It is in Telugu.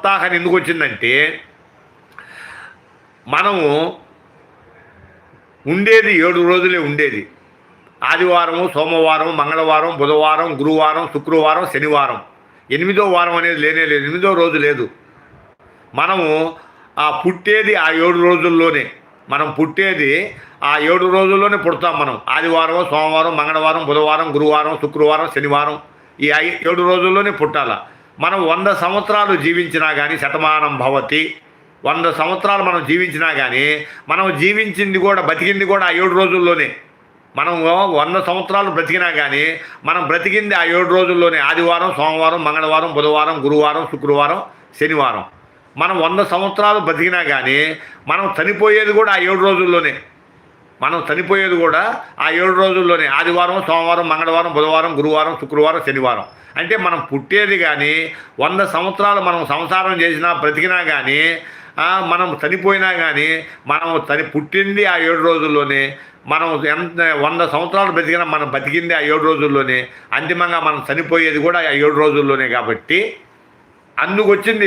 సప్తాహ అని ఎందుకు వచ్చిందంటే మనము ఉండేది 7 రోజులే ఉండేది. ఆదివారము, సోమవారం, మంగళవారం, బుధవారం, గురువారం, శుక్రవారం, శనివారం. 8వ వారం అనేది లేనే లేదు, 8వ రోజు లేదు. మనము పుట్టేది ఆ 7 రోజుల్లోనే. మనం పుట్టేది ఆ 7 రోజుల్లోనే పుడతాం మనం. ఆదివారం, సోమవారం, మంగళవారం, బుధవారం, గురువారం, శుక్రవారం, శనివారం ఈ 7 రోజుల్లోనే పుట్టాల. మనం 100 సంవత్సరాలు జీవించినా కానీ శతమానం భవతి. 100 సంవత్సరాలు మనం జీవించినా కానీ మనం జీవించింది కూడా బతికింది కూడా ఆ 7 రోజుల్లోనే. మనం 100 సంవత్సరాలు బ్రతికినా కానీ మనం బ్రతికింది ఆ 7 రోజుల్లోనే. ఆదివారం, సోమవారం, మంగళవారం, బుధవారం, గురువారం, శుక్రవారం, శనివారం. మనం 100 సంవత్సరాలు బ్రతికినా కానీ మనం చనిపోయేది కూడా ఆ 7 రోజుల్లోనే. మనం చనిపోయేది కూడా ఆ 7 రోజుల్లోనే. ఆదివారం, సోమవారం, మంగళవారం, బుధవారం, గురువారం, శుక్రవారం, శనివారం. అంటే మనం పుట్టేది కానీ 100 సంవత్సరాలు మనం సంసారం చేసినా బ్రతికినా కానీ మనం చనిపోయినా కానీ మనం పుట్టింది ఆ 7 రోజుల్లోనే. మనం 100 సంవత్సరాలు బ్రతికినా మనం బతికింది ఆ 7 రోజుల్లోనే. అంతిమంగా మనం చనిపోయేది కూడా ఆ 7 రోజుల్లోనే. కాబట్టి అందుకు వచ్చింది